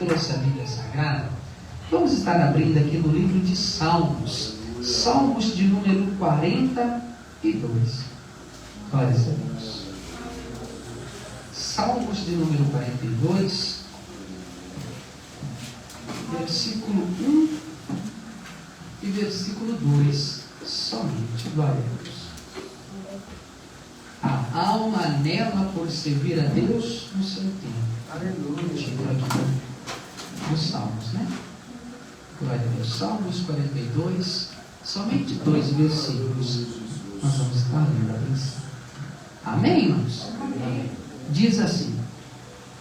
trouxe a Bíblia Sagrada, vamos estar abrindo aqui no livro de Salmos. Salmos de número 42. Glória a Deus. Salmos de número 42, versículo 1 e versículo 2. Somente. Glória a Deus. A alma anela por servir a Deus no seu tempo. Aleluia. Chegou aqui nos Salmos, né? Glória a Deus. Salmos 42, somente 2 versículos. Nós vamos estar lendo isso. Amém, irmãos? Amém. Diz assim: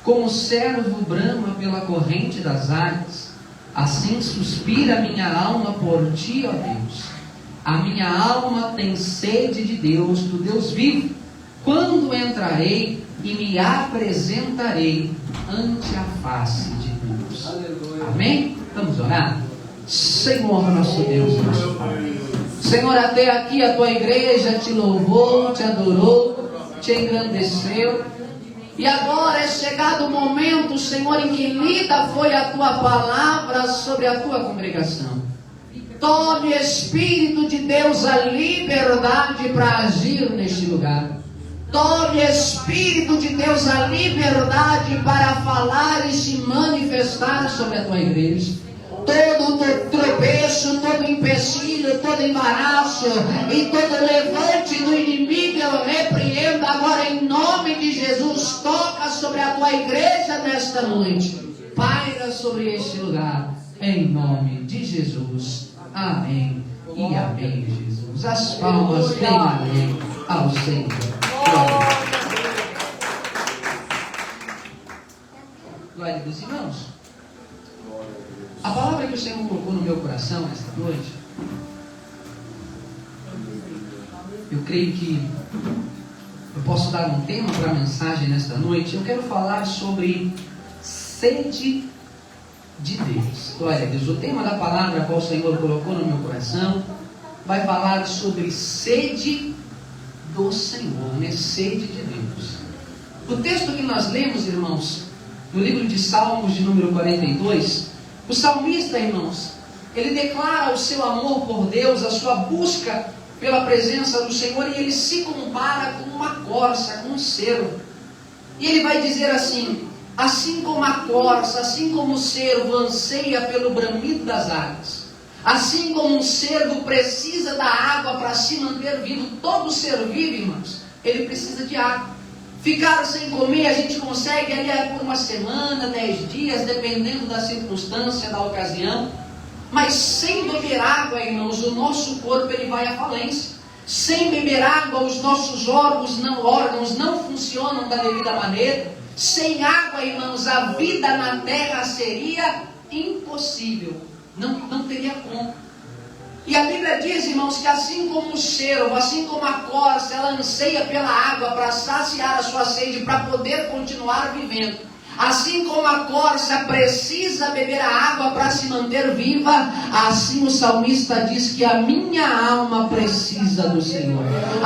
como o servo brama pela corrente das águas, assim suspira a minha alma por ti, ó Deus. A minha alma tem sede de Deus, do Deus vivo. Quando entrarei e me apresentarei ante a face de Deus. Aleluia. Amém? Vamos orar? Senhor, nosso Deus e nosso Pai. Senhor, até aqui a tua igreja te louvou, te adorou, te engrandeceu. E agora é chegado o momento, Senhor, em que lida foi a tua palavra sobre a tua congregação. Tome, Espírito de Deus, a liberdade para agir neste lugar. Tome, Espírito de Deus, a liberdade para falar e se manifestar sobre a tua igreja. Todo tropeço, todo empecilho, todo embaraço e todo levante do inimigo eu repreendo agora em nome de Jesus. Toca sobre a tua igreja nesta noite. Paira sobre este lugar em nome de Jesus. Amém e amém, Jesus. As palmas bem amém ao Senhor. Glória a Deus, irmãos. A palavra que o Senhor colocou no meu coração esta noite, eu creio que eu posso dar um tema para a mensagem nesta noite. Eu quero falar sobre sede de Deus. Glória a Deus. O tema da palavra que o Senhor colocou no meu coração vai falar sobre sede do Senhor, né? Sede de Deus. O texto que nós lemos, irmãos, no livro de Salmos de número 42, o salmista, irmãos, ele declara o seu amor por Deus, a sua busca pela presença do Senhor, e ele se compara com uma corça, com um cervo. E ele vai dizer assim: assim como a corça, assim como o cervo anseia pelo bramido das águas, assim como um cervo precisa da água para se manter vivo, todo ser vivo, irmãos, ele precisa de água. Ficar sem comer a gente consegue ali por uma semana, 10 dias, dependendo da circunstância, da ocasião. Mas sem beber água, irmãos, o nosso corpo ele vai à falência. Sem beber água, os nossos órgãos não funcionam da devida maneira. Sem água, irmãos, a vida na terra seria impossível. Não teria como. E a Bíblia diz, irmãos, que assim como o cervo, assim como a corça, ela anseia pela água para saciar a sua sede, para poder continuar vivendo. Assim como a corça precisa beber a água para se manter viva, assim o salmista diz que a minha alma precisa do Senhor.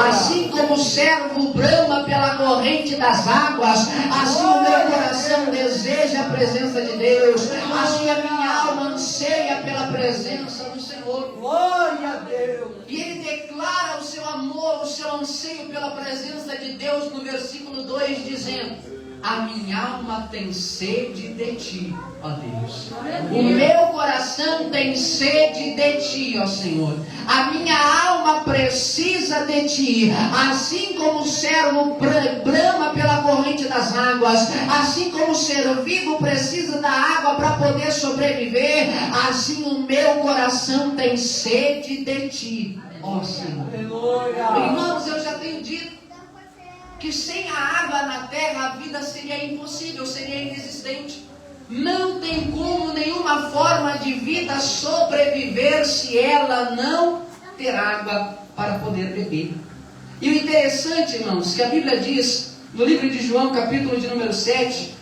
Assim como o servo brama pela corrente das águas, assim o meu coração deseja a presença de Deus, assim a minha alma anseia pela presença do Senhor. Glória a Deus! E ele declara o seu amor, o seu anseio pela presença de Deus no versículo 2, dizendo: a minha alma tem sede de ti, ó Deus. O meu coração tem sede de ti, ó Senhor. A minha alma precisa de ti. Assim como o servo brama pela corrente das águas, assim como o ser vivo precisa da água para poder sobreviver, assim o meu coração tem sede de ti, ó Senhor. Irmãos, eu já tenho dito que sem a água na terra a vida seria impossível, seria inexistente. Não tem como nenhuma forma de vida sobreviver se ela não ter água para poder beber. E o interessante, irmãos, que a Bíblia diz no livro de João, capítulo de número 7,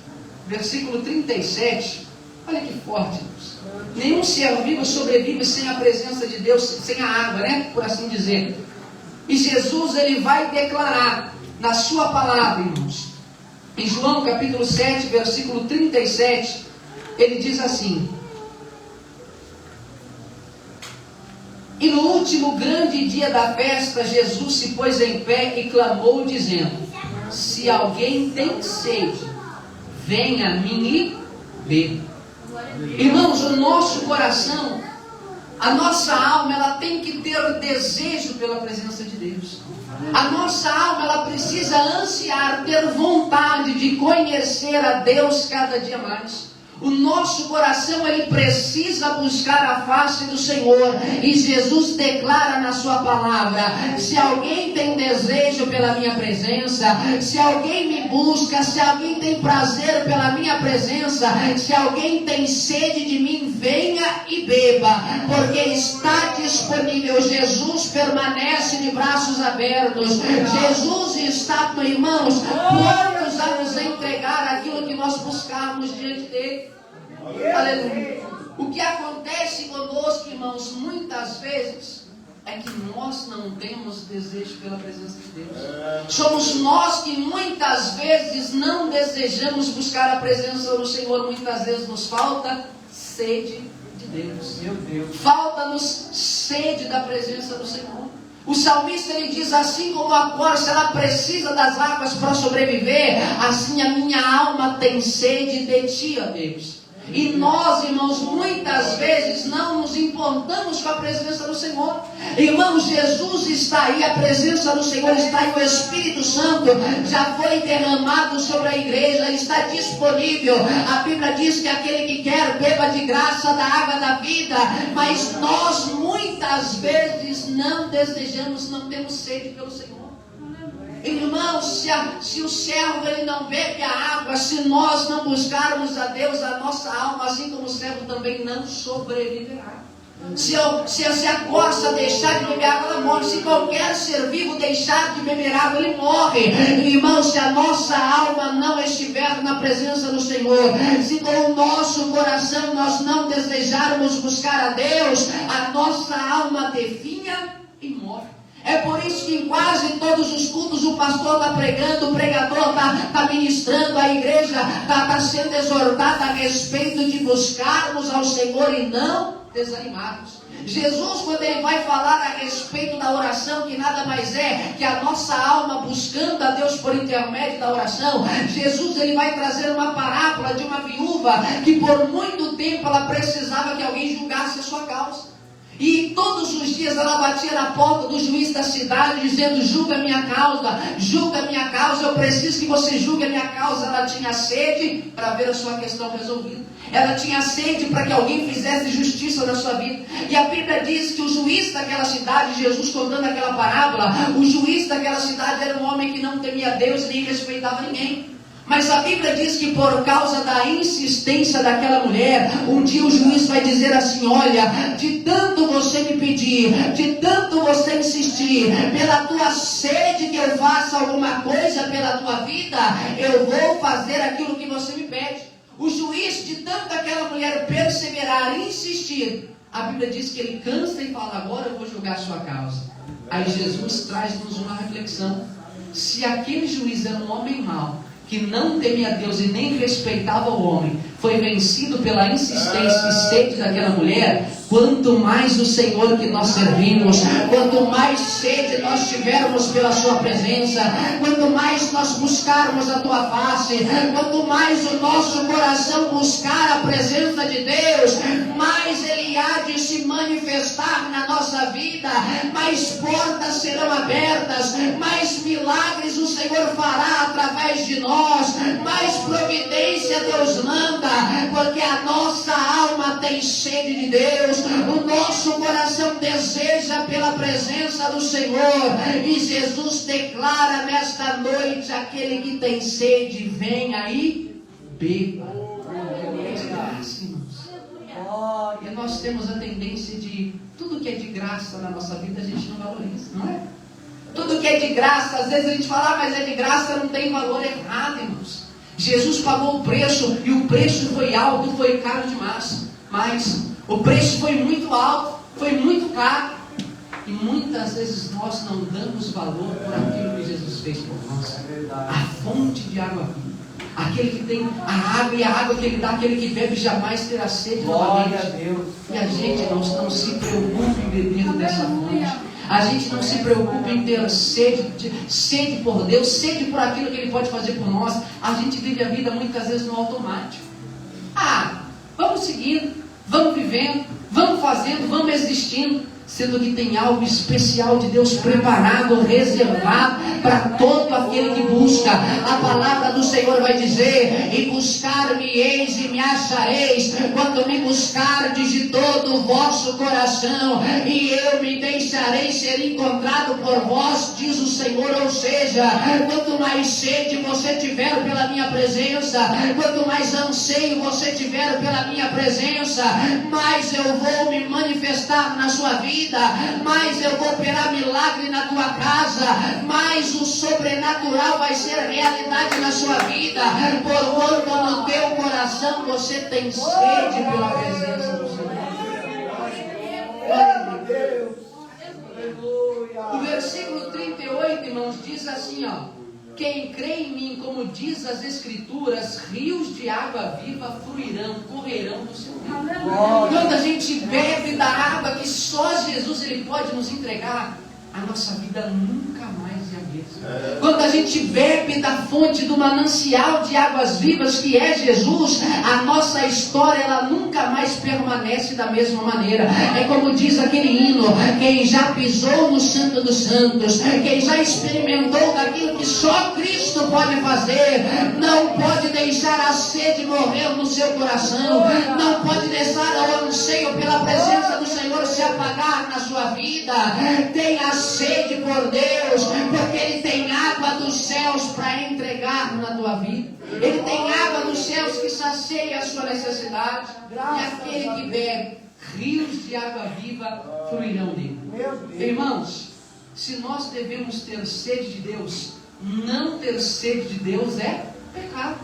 versículo 37, olha que forte, irmãos. Nenhum ser vivo sobrevive sem a presença de Deus, sem a água, né? Por assim dizer. E Jesus, ele vai declarar na sua palavra, irmãos, em João capítulo 7, versículo 37, ele diz assim: e no último grande dia da festa, Jesus se pôs em pé e clamou, dizendo: se alguém tem sede, venha a mim e beba. Irmãos, o nosso coração, a nossa alma, ela tem que ter desejo pela presença de Deus. A nossa alma, ela precisa ansiar, ter vontade de conhecer a Deus cada dia mais. O nosso coração, ele precisa buscar a face do Senhor. E Jesus declara na sua palavra: se alguém tem desejo pela minha presença, se alguém me busca, se alguém tem prazer pela minha presença, se alguém tem sede de mim, venha e beba, porque está disponível. Jesus permanece de braços abertos. Jesus está, irmãos, prontos a nos entregar aquilo que nós buscarmos diante dele. Aleluia. O que acontece conosco, irmãos, muitas vezes é que nós não temos desejo pela presença de Deus. Somos nós que muitas vezes não desejamos buscar a presença do Senhor. Muitas vezes nos falta sede de Deus. Meu Deus. Falta-nos sede da presença do Senhor. O salmista, ele diz: assim como a corça, ela precisa das águas para sobreviver, assim a minha alma tem sede de ti, ó Deus. E nós, irmãos, muitas vezes não nos importamos com a presença do Senhor. Irmãos, Jesus está aí, a presença do Senhor está aí, o Espírito Santo já foi derramado sobre a igreja, está disponível. A Bíblia diz que aquele que quer, beba de graça da água da vida. Mas nós muitas vezes não desejamos, não temos sede pelo Senhor. Irmãos, se o servo ele não bebe a água, se nós não buscarmos a Deus, a nossa alma, assim como o servo, também não sobreviverá. Se a corça deixar de beber água, ela morre. Se qualquer ser vivo deixar de beber água, ele morre. Irmãos, se a nossa alma não estiver na presença do Senhor, se com o nosso coração nós não desejarmos buscar a Deus, a nossa alma definha e morre. É por isso que em quase todos os cultos o pastor está pregando, o pregador está ministrando, a igreja está sendo exortada a respeito de buscarmos ao Senhor e não desanimarmos. Jesus, quando ele vai falar a respeito da oração, que nada mais é que a nossa alma buscando a Deus por intermédio da oração, Jesus ele vai trazer uma parábola de uma viúva que por muito tempo ela precisava que alguém julgasse a sua causa. E todos os dias ela batia na porta do juiz da cidade, dizendo: julga a minha causa, eu preciso que você julgue a minha causa. Ela tinha sede para ver a sua questão resolvida. Ela tinha sede para que alguém fizesse justiça na sua vida. E a Bíblia diz que o juiz daquela cidade, Jesus contando aquela parábola, o juiz daquela cidade era um homem que não temia Deus nem respeitava ninguém. Mas a Bíblia diz que por causa da insistência daquela mulher, um dia o juiz vai dizer assim: olha, de tanto você me pedir, de tanto você insistir, pela tua sede que eu faça alguma coisa pela tua vida, eu vou fazer aquilo que você me pede. O juiz, de tanto aquela mulher perseverar, insistir, a Bíblia diz que ele cansa e fala: agora eu vou julgar a sua causa. Aí Jesus traz-nos uma reflexão: se aquele juiz era um homem mau, que não temia Deus e nem respeitava o homem, foi vencido pela insistência e sede daquela mulher, quanto mais o Senhor que nós servimos, quanto mais sede nós tivermos pela sua presença, quanto mais nós buscarmos a tua face, quanto mais o nosso coração buscar a presença de Deus, mais Ele há de se manifestar na nossa vida, mais portas serão abertas, mais milagres o Senhor fará através de nós, mais providência Deus manda, porque a nossa alma tem sede de Deus, o nosso coração deseja pela presença do Senhor. E Jesus declara nesta noite: aquele que tem sede, vem aí, beba. E nós temos a tendência de tudo que é de graça na nossa vida a gente não valoriza, não é? Tudo que é de graça, às vezes a gente fala: mas é de graça, não tem valor. Errado, irmãos. Jesus pagou o preço, e o preço foi alto, foi caro demais. Mas o preço foi muito alto, foi muito caro. E muitas vezes nós não damos valor por aquilo que Jesus fez por nós. A fonte de água viva, aquele que tem a água, e a água que Ele dá, aquele que bebe jamais terá sede Glória novamente. a Deus. E a gente não se preocupa em beber dessa fonte. A gente não se preocupa em ter sede por Deus, sede por aquilo que Ele pode fazer por nós. A gente vive a vida muitas vezes no automático. Vamos seguindo, vamos vivendo, vamos fazendo, vamos existindo, sendo que tem algo especial de Deus preparado, reservado para todo aquele que busca. A palavra do Senhor vai dizer: e buscar-me-eis e me achareis, quando me buscardes de todo o vosso coração, e eu me deixarei ser encontrado por vós, diz o Senhor. Ou seja, quanto mais sede você tiver pela minha presença, quanto mais anseio você tiver pela minha presença, mais eu vou me manifestar na sua vida, mais eu vou operar milagre na tua casa, mais o sobrenatural vai ser realidade na sua vida, porquanto no teu coração você tem sede pela presença do Senhor. Glória a Deus. O versículo 38, irmãos, diz assim, quem crê em mim, como diz as Escrituras, rios de água viva fluirão, correrão do seu meio. Quando a gente bebe da água que só Jesus Ele pode nos entregar, a nossa vida nunca mais é a mesma. Quando a gente bebe da fonte do manancial de águas vivas que é Jesus, a nossa história ela nunca mais permanece da mesma maneira. É como diz aquele hino: quem já pisou no Santo dos Santos, quem já experimentou daquilo que só Cristo pode fazer, não pode deixar a sede morrer no seu coração, não pode deixar o anseio pela presença do Senhor se apagar na sua vida. Tenha sede por Deus, porque Ele tem água dos céus para entregar na tua vida. Ele tem água dos céus que sacia a sua necessidade. E aquele que bebe, rios de água viva fluirão dele. Irmãos, se nós devemos ter sede de Deus, não ter sede de Deus é pecado.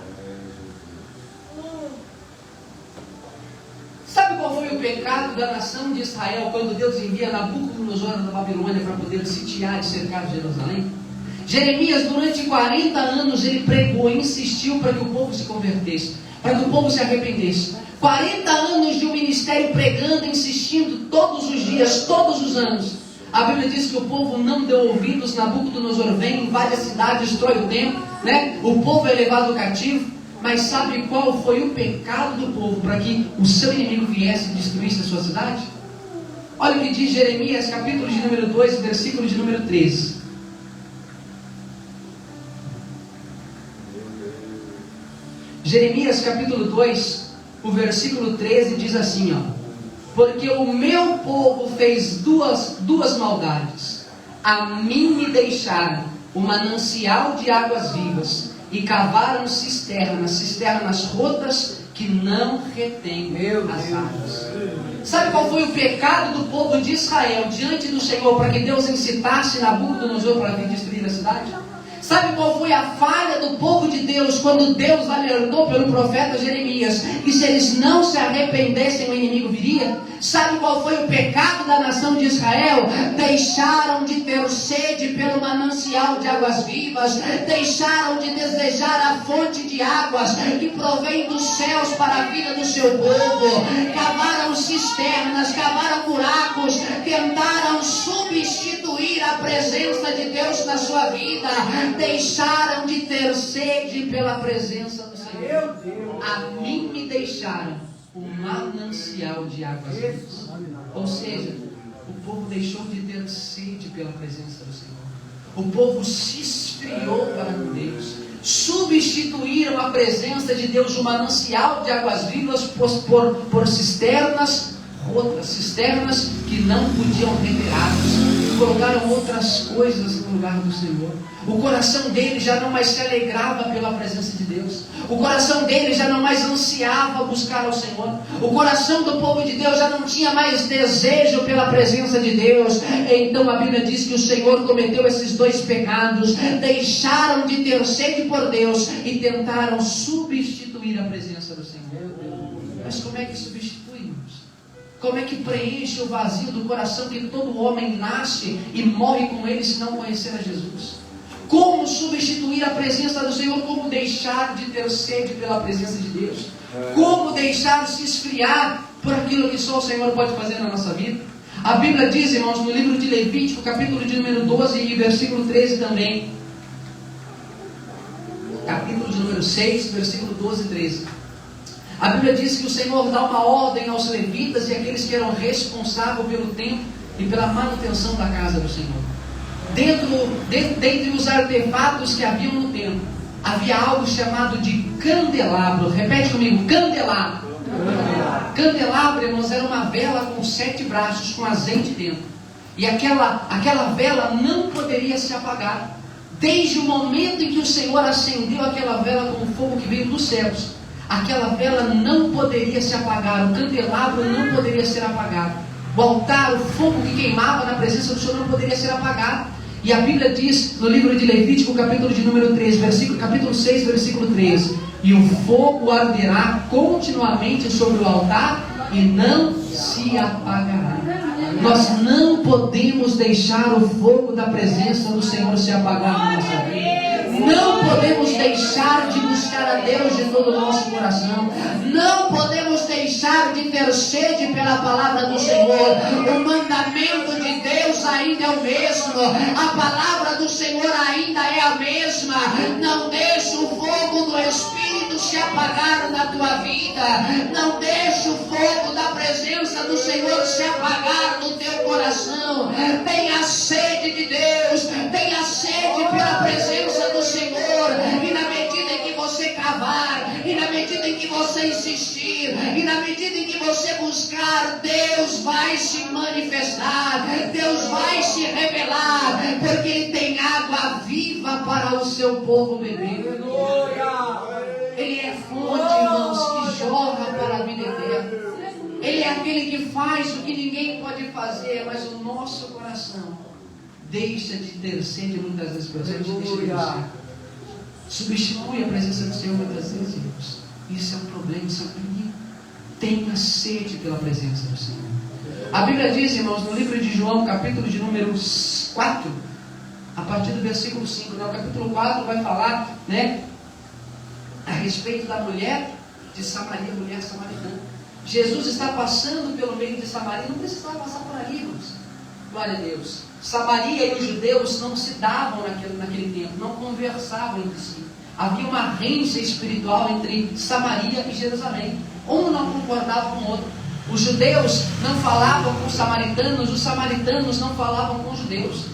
Sabe qual foi o pecado da nação de Israel quando Deus envia Nabucodonosor da Babilônia para poder sitiar e cercar Jerusalém? Jeremias, durante 40 anos, ele pregou, insistiu para que o povo se convertesse, para que o povo se arrependesse. 40 anos de um ministério pregando, insistindo todos os dias, todos os anos. A Bíblia diz que o povo não deu ouvidos. Nabucodonosor vem, invade a cidade, destrói o templo, O povo é levado cativo. Mas sabe qual foi o pecado do povo para que o seu inimigo viesse e destruísse a sua cidade? Olha o que diz Jeremias, capítulo de número 2, versículo de número 13. Jeremias, capítulo 2, o versículo 13 diz assim, porque o meu povo fez duas maldades. A mim me deixaram o manancial de águas vivas, e cavaram cisternas rotas que não retêm as águas. Sabe qual foi o pecado do povo de Israel diante do Senhor para que Deus incitasse Nabucodonosor para vir destruir a cidade? Sabe qual foi a falha do povo de Deus quando Deus alertou pelo profeta Jeremias que se eles não se arrependessem o inimigo viria? Sabe qual foi o pecado da nação de Israel? Deixaram de ter sede pelo manancial de águas vivas, deixaram de desejar a fonte de águas que provém dos céus para a vida do seu povo, cavaram cisternas, cavaram buracos, tentaram substituir a presença de Deus na sua vida, deixaram de ter sede pela presença do Senhor. A mim me deixaram o manancial de águas vivas. Ou seja, o povo deixou de ter sede pela presença do Senhor. O povo se esfriou para com Deus. Substituíram a presença de Deus, o manancial de águas vivas, por cisternas rotas, cisternas que não podiam reter águas. Colocaram outras coisas no lugar do Senhor. O coração dele já não mais se alegrava pela presença de Deus. O coração dele já não mais ansiava buscar ao Senhor. O coração do povo de Deus já não tinha mais desejo pela presença de Deus. Então a Bíblia diz que o Senhor cometeu esses dois pecados. Deixaram de ter sede por Deus e tentaram substituir a presença do Senhor. Mas como é que substitui? Como é que preenche o vazio do coração que todo homem nasce e morre com ele se não conhecer a Jesus? Como substituir a presença do Senhor? Como deixar de ter sede pela presença de Deus? Como deixar de se esfriar por aquilo que só o Senhor pode fazer na nossa vida? A Bíblia diz, irmãos, no livro de Levítico, capítulo de número 12 e versículo 13 também. Capítulo de número 6, versículo 12 e 13. A Bíblia diz que o Senhor dá uma ordem aos levitas e aqueles que eram responsáveis pelo templo e pela manutenção da casa do Senhor. Dentre os artefatos que haviam no templo, havia algo chamado de candelabro. Repete comigo, candelabro. Candelabro, irmãos, era uma vela com 7 braços, com azeite dentro. E aquela vela não poderia se apagar. Desde o momento em que o Senhor acendeu aquela vela com o fogo que veio dos céus, aquela vela não poderia se apagar. O candelabro não poderia ser apagado. O altar, o fogo que queimava na presença do Senhor não poderia ser apagado. E a Bíblia diz no livro de Levítico, capítulo de número 3, capítulo 6, versículo 13: e o fogo arderá continuamente sobre o altar e não se apagará. Nós não podemos deixar o fogo da presença do Senhor se apagar na nossa vida. Não podemos deixar de buscar a Deus de todo o nosso coração. Não podemos deixar de ter sede pela palavra do Senhor. O mandamento de Deus ainda é o mesmo. A palavra do Senhor ainda é a mesma. Não deixe o fogo do Espírito se apagar na tua vida. Não deixe o fogo da presença do Senhor se apagar no teu coração. Tenha sede de Deus. Tenha sede pela presença do Senhor. E na medida em que você cavar, e na medida em que você insistir, e na medida em que você buscar, Deus vai se manifestar, Deus vai se revelar, porque Ele tem água viva para o seu povo beber. Ele é fonte, irmãos, que jorra para a vida eterna. Ele é aquele que faz o que ninguém pode fazer, mas o nosso coração deixa de ter sede muitas vezes, por exemplo, deixa de ter. Substitui a presença do Senhor muitas vezes, irmãos. Isso é um problema, isso é um perigo. Tenha sede pela presença do Senhor. A Bíblia diz, irmãos, no livro de João, capítulo de número 4, a partir do versículo 5, né? O capítulo 4 vai falar, né, a respeito da mulher de Samaria, mulher samaritana. Jesus está passando pelo meio de Samaria, não precisava passar por ali, irmãos. Glória a Deus. Samaria e os judeus não se davam naquele tempo, não conversavam entre si. Havia uma rencha espiritual entre Samaria e Jerusalém. Um não concordava com o outro. Os judeus não falavam com os samaritanos não falavam com os judeus.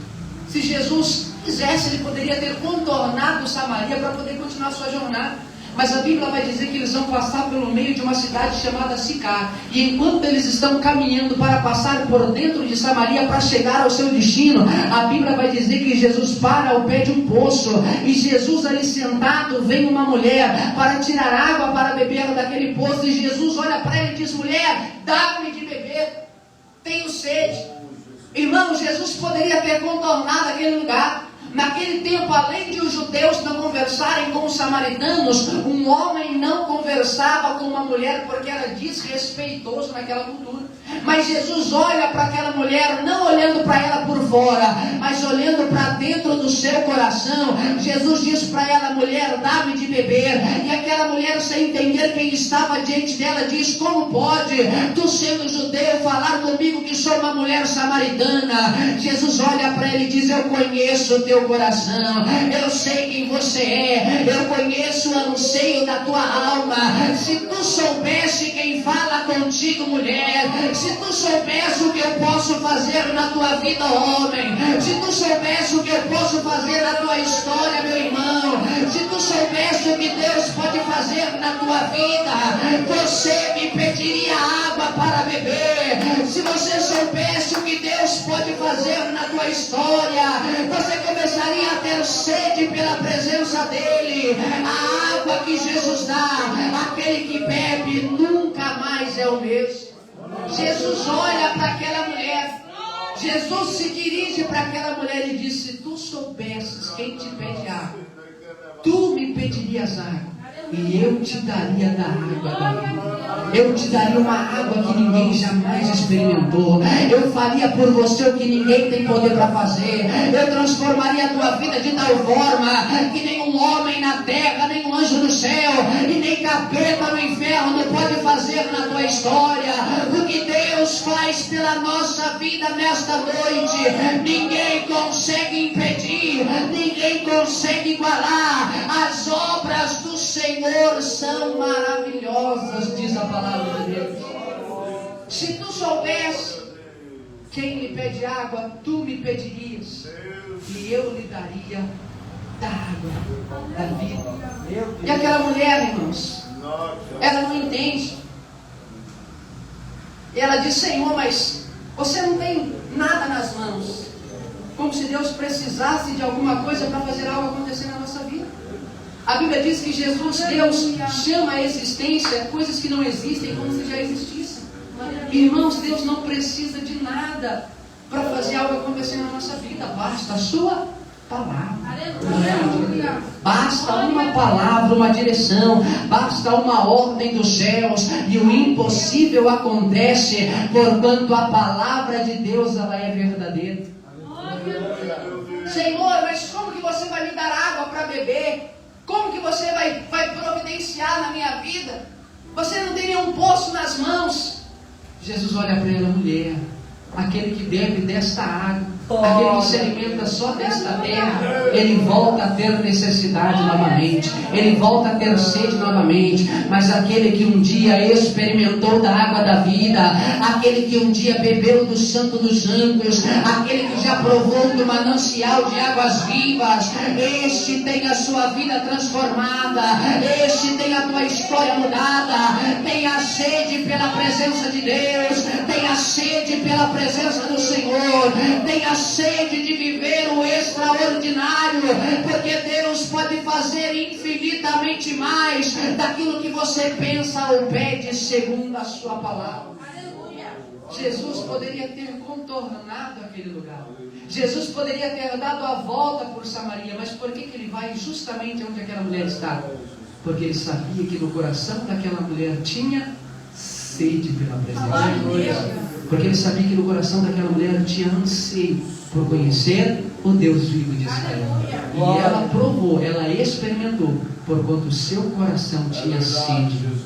Se Jesus quisesse, ele poderia ter contornado Samaria para poder continuar a sua jornada. Mas a Bíblia vai dizer que eles vão passar pelo meio de uma cidade chamada Sicar. E enquanto eles estão caminhando para passar por dentro de Samaria para chegar ao seu destino, a Bíblia vai dizer que Jesus para ao pé de um poço. E Jesus ali sentado, vem uma mulher para tirar água para beber daquele poço. E Jesus olha para ele e diz: mulher, dá-me de beber, tenho sede. Irmão, Jesus poderia ter contornado aquele lugar. Naquele tempo, além de os judeus não conversarem com os samaritanos, um homem não conversava com uma mulher porque era desrespeitoso naquela cultura. Mas Jesus olha para aquela mulher, não olhando para ela por fora, mas olhando para dentro do seu coração. Jesus diz para ela: mulher, dá-me de beber. E aquela mulher, sem entender quem estava diante dela, diz: como pode tu, sendo judeu, falar comigo que sou uma mulher samaritana? Jesus olha para ela e diz: eu conheço o teu coração, eu sei quem você é, eu conheço o anseio da tua alma. Se tu soubesse quem fala contigo, mulher, se tu soubesse o que eu posso fazer na tua vida, homem, se tu soubesse o que eu posso fazer na tua história, meu irmão, se tu soubesse o que Deus pode fazer na tua vida, você me pediria água para beber. Se você soubesse o que Deus pode fazer na tua história, você começaria a ter sede pela presença dele. A água que Jesus dá, aquele que bebe nunca mais é o mesmo. Jesus olha para aquela mulher, Jesus se dirige para aquela mulher e diz: se tu soubesses quem te pede água, tu me pedirias água. e eu te daria da água da vida. Eu te daria uma água que ninguém jamais experimentou. Eu faria por você o que ninguém tem poder para fazer. Eu transformaria a tua vida de tal forma que nenhum homem na terra, nenhum anjo no céu e nem capeta no inferno pode fazer na tua história. O que Deus faz pela nossa vida nesta noite, ninguém consegue impedir, ninguém consegue igualar. As obras do Senhor são maravilhosas, diz a palavra de Deus. Se tu soubesse quem me pede água, tu me pedirias, e eu lhe daria da água da vida. E aquela mulher, irmãos, ela não entende. E ela diz: Senhor, mas você não tem nada nas mãos. Como se Deus precisasse de alguma coisa para fazer algo acontecer na nossa vida. A Bíblia diz que Jesus, Deus, chama a existência coisas que não existem como se já existissem. Irmãos, Deus não precisa de nada para fazer algo acontecer na nossa vida. Basta a sua palavra. Basta uma palavra, uma direção. Basta uma ordem dos céus. E o impossível acontece, porquanto a palavra de Deus, ela é verdadeira. Senhor, mas como que você vai me dar água para beber? Como que você vai providenciar na minha vida? Você não tem nenhum poço nas mãos. Jesus olha para ela: mulher, aquele que bebe desta água, aquele que se alimenta só desta terra, ele volta a ter necessidade novamente, ele volta a ter sede novamente. Mas aquele que um dia experimentou da água da vida, aquele que um dia bebeu do Santo dos Santos, aquele que já provou do manancial de águas vivas, este tem a sua vida transformada, este tem a tua história mudada. Tem a sede pela presença de Deus, tem a sede pela presença do Senhor, tem a sede de viver o extraordinário, porque Deus pode fazer infinitamente mais daquilo que você pensa ou pede, segundo a sua palavra. Jesus poderia ter contornado aquele lugar. Jesus poderia ter dado a volta por Samaria, mas por que ele vai justamente onde aquela mulher está? Porque ele sabia que no coração daquela mulher tinha sede pela presença de Deus. Porque ele sabia que no coração daquela mulher tinha anseio por conhecer o Deus vivo de Israel. E ela provou, ela experimentou, porquanto o seu coração tinha sede de Deus.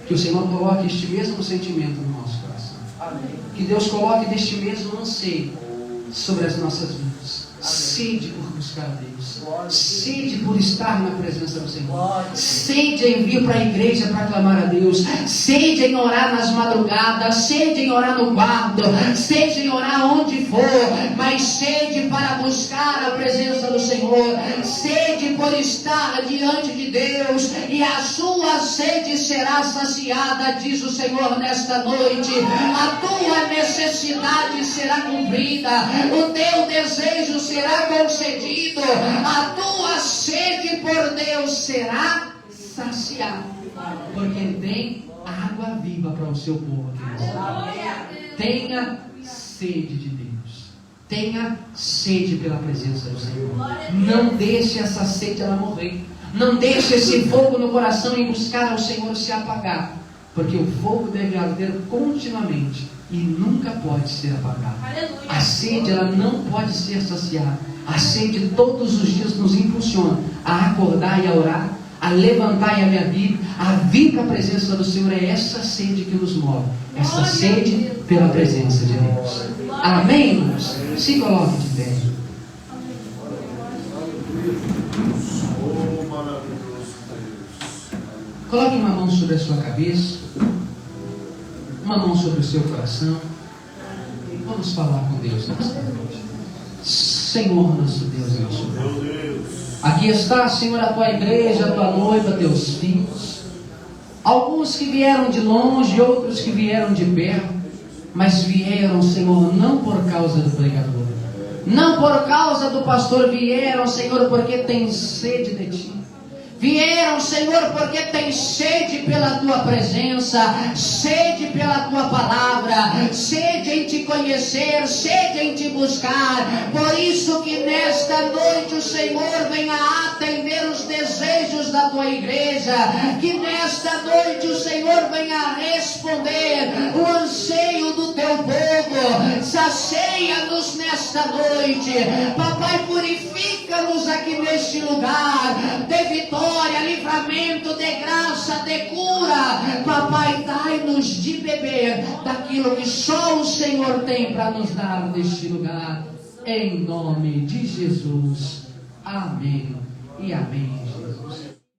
Que o Senhor coloque este mesmo sentimento no nosso coração. Que Deus coloque deste mesmo anseio sobre as nossas vidas. Sede por buscar a Deus, sede por estar na presença do Senhor, sede em vir para a igreja para clamar a Deus, sede em orar nas madrugadas, sede em orar no quarto, sede em orar onde for, mas sede para buscar a presença do Senhor, sede por estar diante de Deus, e a sua sede será saciada, diz o Senhor nesta noite. A tua necessidade será cumprida, o teu desejo será concedido, a tua sede por Deus será saciada, porque Ele tem água viva para o seu povo. Tenha sede de Deus, tenha sede pela presença do Senhor. Não deixe essa sede ela morrer, não deixe esse fogo no coração em buscar ao Senhor se apagar, porque o fogo deve arder continuamente e nunca pode ser apagado. A sede ela não pode ser saciada. A sede todos os dias nos impulsiona a acordar e a orar, a levantar e a vir para a presença do Senhor. É essa sede que nos move, essa sede pela presença de Deus. Amém, irmãos? Se coloque de pé. Coloque uma mão sobre a sua cabeça, uma mão sobre o seu coração. Vamos falar com Deus nesta noite. Senhor, nosso Deus e nosso Pai, aqui está, Senhor, a tua igreja, a tua noiva, teus filhos. Alguns que vieram de longe, outros que vieram de perto, mas vieram, Senhor, não por causa do pregador, não por causa do pastor, vieram, Senhor, porque tem sede de Ti. Vieram, Senhor, porque tem sede pela Tua presença, sede pela Tua palavra, sede em Te conhecer, sede em Te buscar. Por isso que nesta noite o Senhor venha atender os desejos da Tua igreja, que nesta noite o Senhor venha responder o anseio do Teu povo. Sacia-nos nesta noite, Papai, purifica-nos aqui neste lugar, de vitória, livramento, de graça, de cura. Papai, dai-nos de beber daquilo que só o Senhor tem para nos dar neste lugar, em nome de Jesus. Amém e amém, Jesus.